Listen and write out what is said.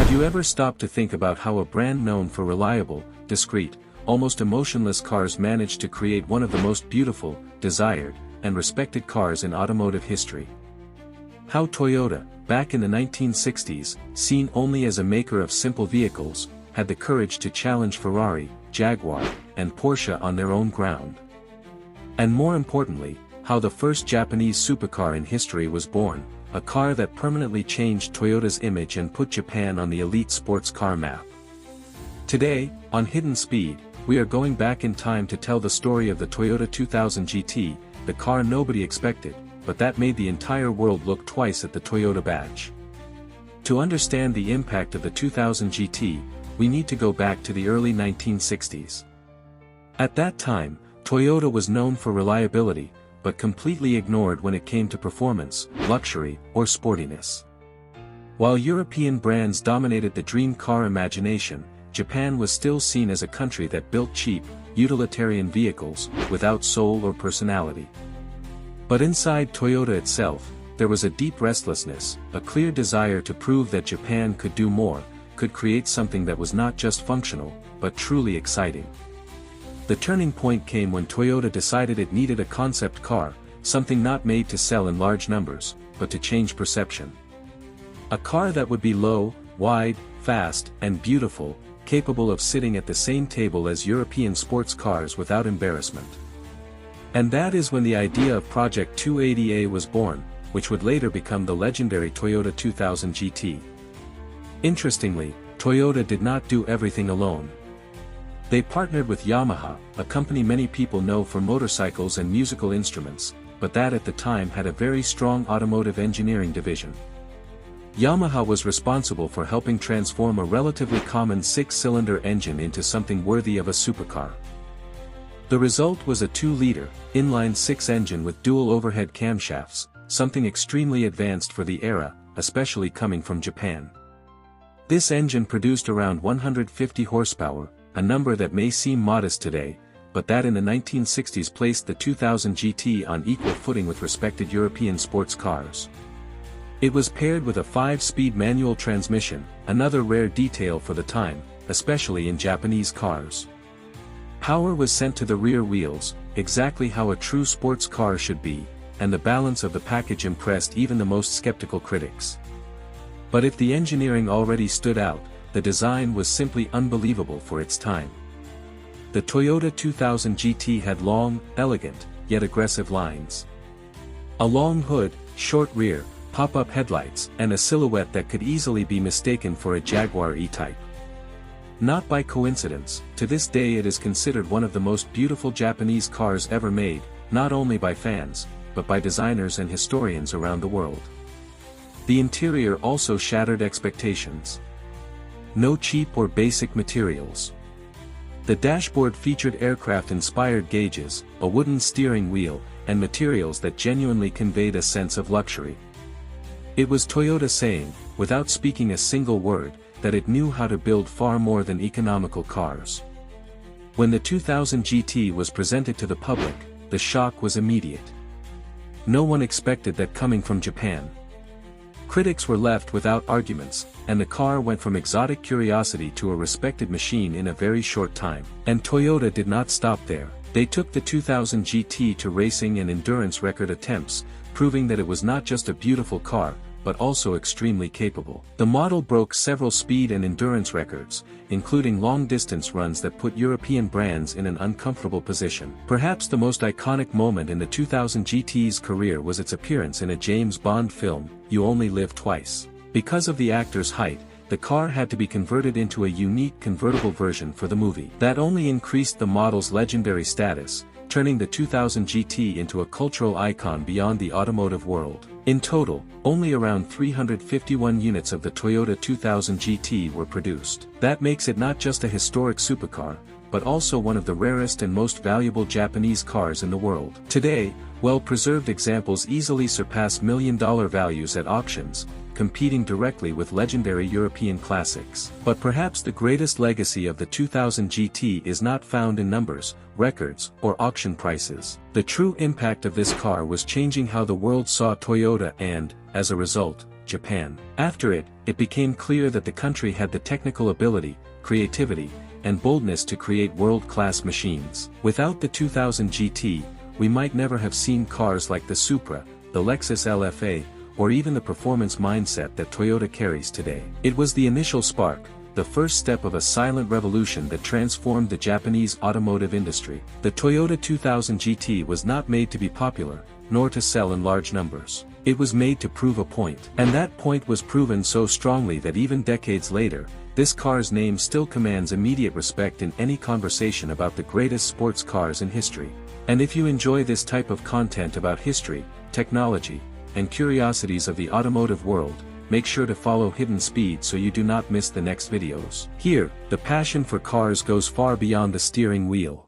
Have you ever stopped to think about how a brand known for reliable, discreet, almost emotionless cars managed to create one of the most beautiful, desired, and respected cars in automotive history? How Toyota, back in the 1960s, seen only as a maker of simple vehicles, had the courage to challenge Ferrari, Jaguar, and Porsche on their own ground. And more importantly, how the first Japanese supercar in history was born, a car that permanently changed Toyota's image and put Japan on the elite sports car map. Today, on Hidden Speed, we are going back in time to tell the story of the Toyota 2000 GT, the car nobody expected, but that made the entire world look twice at the Toyota badge. To understand the impact of the 2000 GT, we need to go back to the early 1960s. At that time, Toyota was known for reliability, but completely ignored when it came to performance, luxury, or sportiness. While European brands dominated the dream car imagination, Japan was still seen as a country that built cheap, utilitarian vehicles, without soul or personality. But inside Toyota itself, there was a deep restlessness, a clear desire to prove that Japan could do more, could create something that was not just functional, but truly exciting. The turning point came when Toyota decided it needed a concept car, something not made to sell in large numbers, but to change perception. A car that would be low, wide, fast, and beautiful, capable of sitting at the same table as European sports cars without embarrassment. And that is when the idea of Project 280A was born, which would later become the legendary Toyota 2000 GT. Interestingly, Toyota did not do everything alone. They partnered with Yamaha, a company many people know for motorcycles and musical instruments, but that at the time had a very strong automotive engineering division. Yamaha was responsible for helping transform a relatively common six-cylinder engine into something worthy of a supercar. The result was a 2-liter, inline-six engine with dual overhead camshafts, something extremely advanced for the era, especially coming from Japan. This engine produced around 150 horsepower, a number that may seem modest today, but that in the 1960s placed the 2000 GT on equal footing with respected European sports cars. It was paired with a 5-speed manual transmission, another rare detail for the time, especially in Japanese cars. Power was sent to the rear wheels, exactly how a true sports car should be, and the balance of the package impressed even the most skeptical critics. But if the engineering already stood out, the design was simply unbelievable for its time. The Toyota 2000 GT had long, elegant, yet aggressive lines. A long hood, short rear, pop-up headlights, and a silhouette that could easily be mistaken for a Jaguar E-Type. Not by coincidence, to this day it is considered one of the most beautiful Japanese cars ever made, not only by fans, but by designers and historians around the world. The interior also shattered expectations. No cheap or basic materials. The dashboard featured aircraft-inspired gauges, a wooden steering wheel, and materials that genuinely conveyed a sense of luxury. It was Toyota saying, without speaking a single word, that it knew how to build far more than economical cars. When the 2000 GT was presented to the public, the shock was immediate. No one expected that coming from Japan. Critics were left without arguments, and the car went from exotic curiosity to a respected machine in a very short time. And Toyota did not stop there. They took the 2000 GT to racing and endurance record attempts, proving that it was not just a beautiful car, but also extremely capable. The model broke several speed and endurance records, including long-distance runs that put European brands in an uncomfortable position. Perhaps the most iconic moment in the 2000 GT's career was its appearance in a James Bond film, You Only Live Twice. Because of the actor's height, the car had to be converted into a unique convertible version for the movie. That only increased the model's legendary status, turning the 2000 GT into a cultural icon beyond the automotive world. In total, only around 351 units of the Toyota 2000 GT were produced. That makes it not just a historic supercar, but also one of the rarest and most valuable Japanese cars in the world. Today, well-preserved examples easily surpass million-dollar values at auctions, competing directly with legendary European classics. But perhaps the greatest legacy of the 2000 GT is not found in numbers, records, or auction prices. The true impact of this car was changing how the world saw Toyota and, as a result, Japan. After it, it became clear that the country had the technical ability, creativity, and boldness to create world-class machines. Without the 2000 GT, we might never have seen cars like the Supra, the Lexus LFA, or even the performance mindset that Toyota carries today. It was the initial spark, the first step of a silent revolution that transformed the Japanese automotive industry. The Toyota 2000 GT was not made to be popular, nor to sell in large numbers. It was made to prove a point. And that point was proven so strongly that even decades later, this car's name still commands immediate respect in any conversation about the greatest sports cars in history. And if you enjoy this type of content about history, technology, and curiosities of the automotive world, make sure to follow Hidden Speed so you do not miss the next videos. Here, the passion for cars goes far beyond the steering wheel.